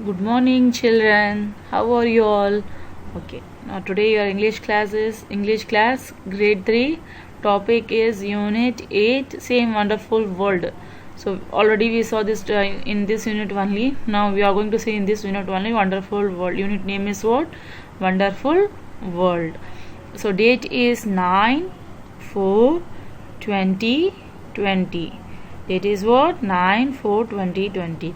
Good morning, children. How are you all? Okay, now today your English class is English class grade 3. Topic is Unit 8, Same Wonderful World. So, already we saw this in this unit only. Now, we are going to see in this unit only Wonderful World. Unit name is what? Wonderful World. So, date is 9/4/2020. Date is what? 9/4/2020.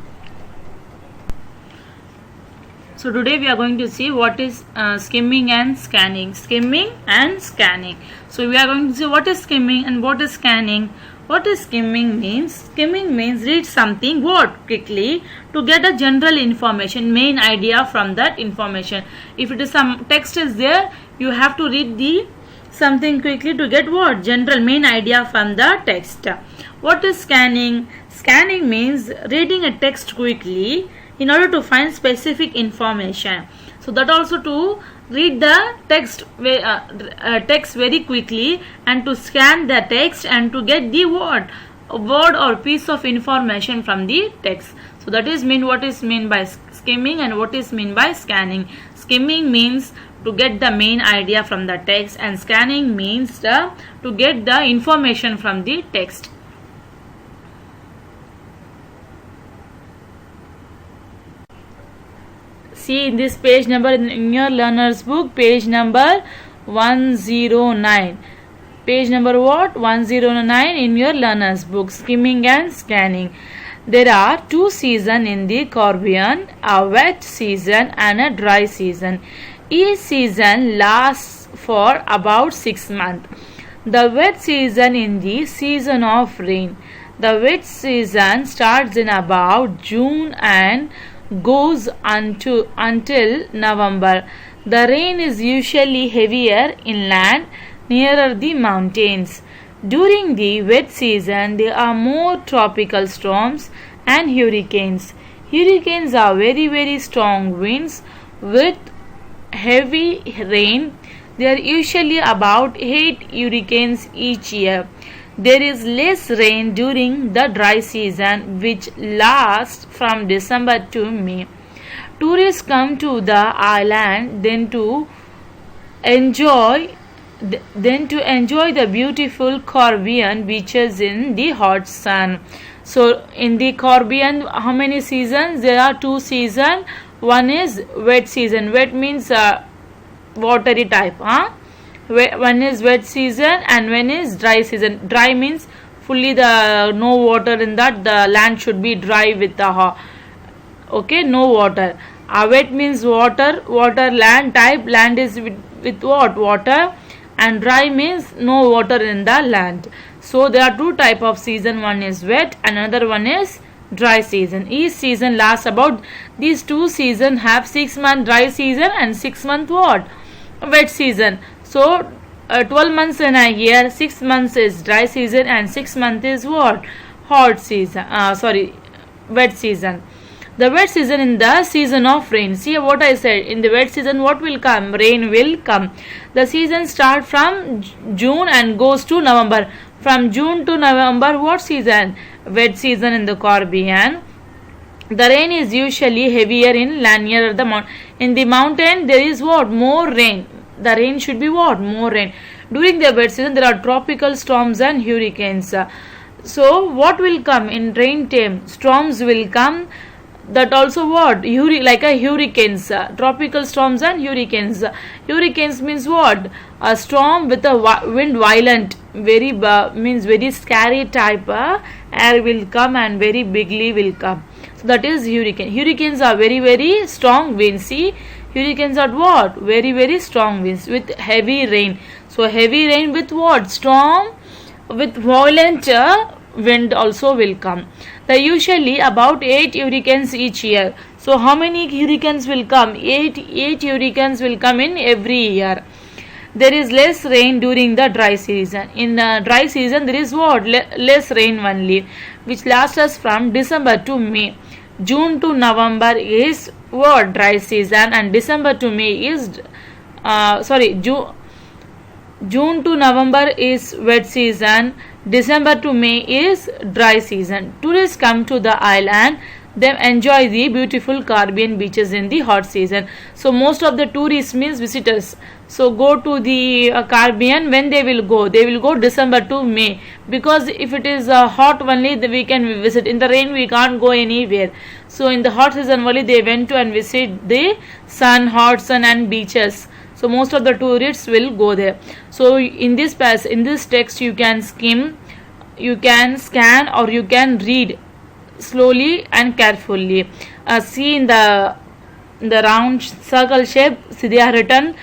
So today we are going to see what is skimming and scanning. Skimming and scanning. So we are going to see what is skimming and what is scanning. What is skimming means? Skimming means read something quickly to get a general information, main idea from that information. If it is some text is there, you have to read the something quickly to get what? General main idea from the text. What is scanning? Scanning means reading a text quickly in order to find specific information. So that also to read the text very quickly and to scan the text and to get the word or piece of information from the text. So that is what is meant by skimming and what is meant by scanning. Skimming means to get the main idea from the text and scanning means to get the information from the text. See in this page number in your learner's book, page number 109. Page number what? 109 in your learner's book, skimming and scanning. There are two seasons in the Caribbean, a wet season and a dry season. Each season lasts for about 6 months. The wet season is the season of rain. The wet season starts in about June and goes until November. The rain is usually heavier inland nearer the mountains. During the wet season, there are more tropical storms and hurricanes. Hurricanes are very strong winds with heavy rain. There are usually about 8 hurricanes each year. There is less rain during the dry season, which lasts from December to May. Tourists come to the island then to enjoy the beautiful Caribbean beaches in the hot sun. So in the Caribbean, how many seasons? There are two seasons. One is wet season. Wet means watery type. One is wet season and one is dry season. Dry means fully the no water in that, the land should be dry with the no water. Wet means water land type, land is with what? Water, and dry means no water in the land. So there are two type of season, one is wet and another one is dry season. Each season lasts about, these two seasons have 6 month dry season and 6 month what? Wet season. So 12 months in a year, 6 months is dry season and 6 months is what? Hot season. Wet season. The wet season in the season of rain. See what I said. In the wet season, what will come? Rain will come. The season starts from June and goes to November. From June to November, what season? Wet season in the Caribbean. The rain is usually heavier in land near the mountain. In the mountain, there is what? More rain. The rain should be what? More rain. During the wet season, there are tropical storms and hurricanes. So, what will come in rain time? Storms will come. That also what? Like a hurricanes. Tropical storms and hurricanes. Hurricanes means what? A storm with a wind violent. Means very scary type. Air will come and very bigly will come. So, that is hurricane. Hurricanes are very strong winds. See? Hurricanes are what? Very strong winds with heavy rain. So heavy rain with what? Storm with violent wind also will come. There are usually about 8 hurricanes each year. So how many hurricanes will come? 8 hurricanes will come in every year. There is less rain during the dry season. In the dry season, there is what? Less rain only, which lasts from December to May. June to November is what? Dry season, and December to May is June to November is wet season. December to May is dry season. Tourists come to the island them enjoy the beautiful Caribbean beaches in the hot season. So most of the tourists means visitors. So go to the Caribbean. When they will go? They will go December to May, because if it is hot only, we can visit. In the rain we can't go anywhere. So in the hot season only they went to and visit the hot sun and beaches. So most of the tourists will go there. So in this text you can skim, you can scan, or you can read slowly and carefully. See in the round circle shape, see they are written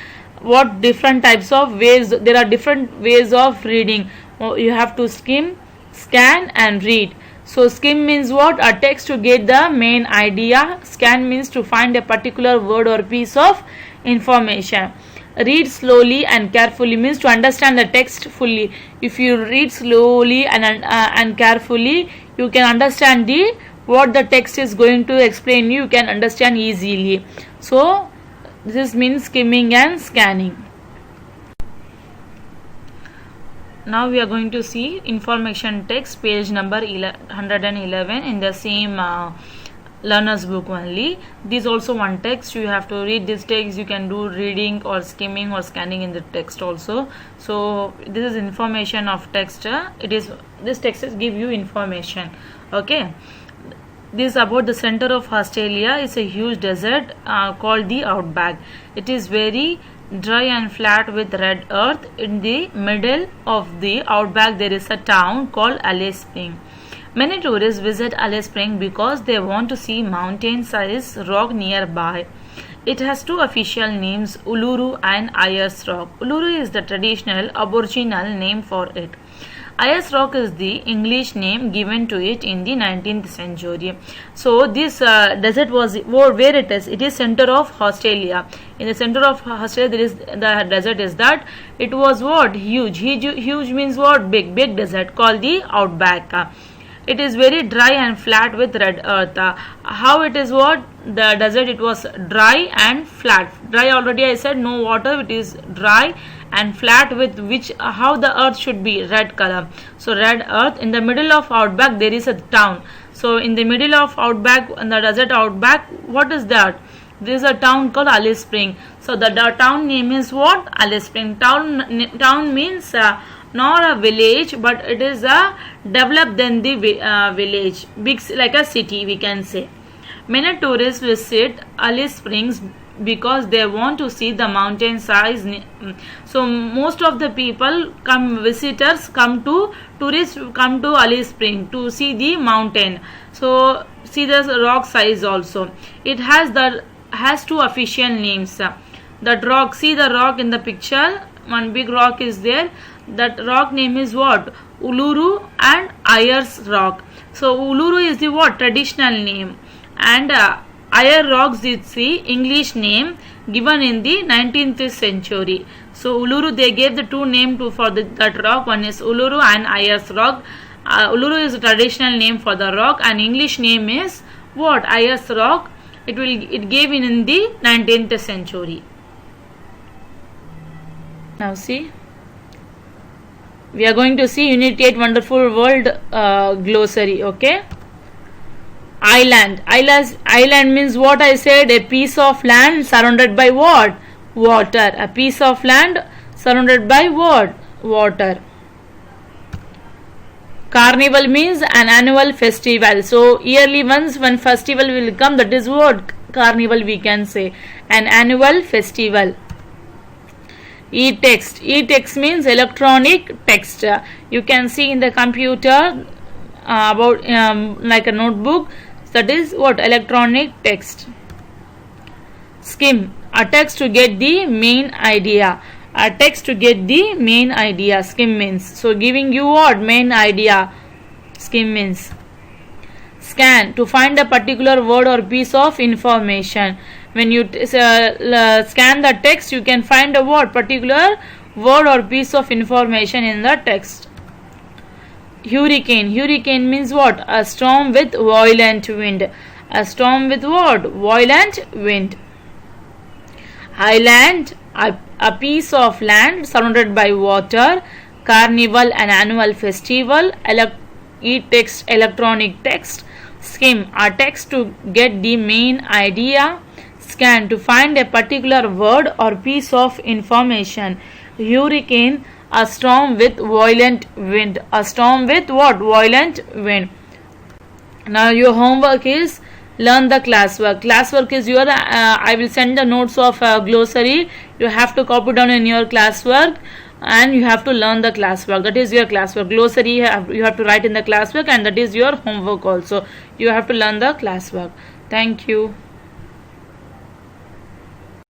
what different types of ways. There are different ways of reading. You have to skim, scan and read. So skim means what? A text to get the main idea. Scan means to find a particular word or piece of information. Read slowly and carefully means to understand the text fully. If you read slowly and carefully, you can understand what the text is going to explain. You can understand easily. So this means skimming and scanning. Now we are going to see information text, page number 111 in the same learner's book only. This also one text. You have to read this text. You can do reading or skimming or scanning in the text also. So this is information of text. This text give you information. Okay. This is about the center of Australia. It's a huge desert called the Outback. It is very dry and flat with red earth. In the middle of the Outback there is a town called Alice Springs. Many tourists visit Alice Springs because they want to see mountain-sized rock nearby. It has two official names, Uluru and Ayers Rock. Uluru is the traditional Aboriginal name for it. Ayers Rock is the English name given to it in the 19th century. So this desert was where it is. It is center of Australia. In the center of Australia, there is the desert. Is that it was what? Huge. Huge means what? Big desert called the Outback. It is very dry and flat with red earth. How it is what? The desert, it was dry and flat. Dry already I said, no water. It is dry and flat with which how the earth should be red color. So red earth. In the middle of Outback there is a town. So in the middle of Outback, in the desert Outback, what is that? There is a town called Alice Springs. So the town name is what? Alice Springs. Town means not a village, but it is a developed than the village, big like a city we can say. Many tourists visit Alice Springs because they want to see the mountain size. So most of the people tourists come to Alice Springs to see the mountain. So see the rock size also. It has two official names. That rock, see the rock in the picture, one big rock is there. That rock name is what? Uluru and Ayers Rock. So Uluru is the what? Traditional name, and Ayers Rocks is the English name given in the 19th century. So Uluru, they gave the two names for that rock. One is Uluru and Ayers Rock. Uluru is a traditional name for the rock, and English name is what? Ayers Rock. It gave in the 19th century. Now see, we are going to see Unit 8 Wonderful World Glossary. Okay. Island means what I said, a piece of land surrounded by what? Water. A piece of land surrounded by what? Water. Carnival means an annual festival. So yearly once one festival will come, that is what? Carnival we can say. An annual festival. E-text. E-text means electronic text. You can see in the computer about like a notebook. That is what? Electronic text. Skim. A text to get the main idea. A text to get the main idea. Skim means. So giving you what? Main idea. Skim means. Scan. To find a particular word or piece of information. When you scan the text, you can find a word, particular word or piece of information in the text. Hurricane. Hurricane means what? A storm with violent wind. A storm with what? Violent wind. Island. A piece of land surrounded by water. Carnival, an annual festival. E-text, electronic text. Skim are text to get the main idea. Scan to find a particular word or piece of information. Hurricane, a storm with violent wind. A storm with what? Violent wind. Now your homework is learn the classwork. Classwork is your I will send the notes of glossary. You have to copy down in your classwork and you have to learn the classwork. That is your classwork. Glossary you have to write in the classwork, and that is your homework also. You have to learn the classwork. Thank you.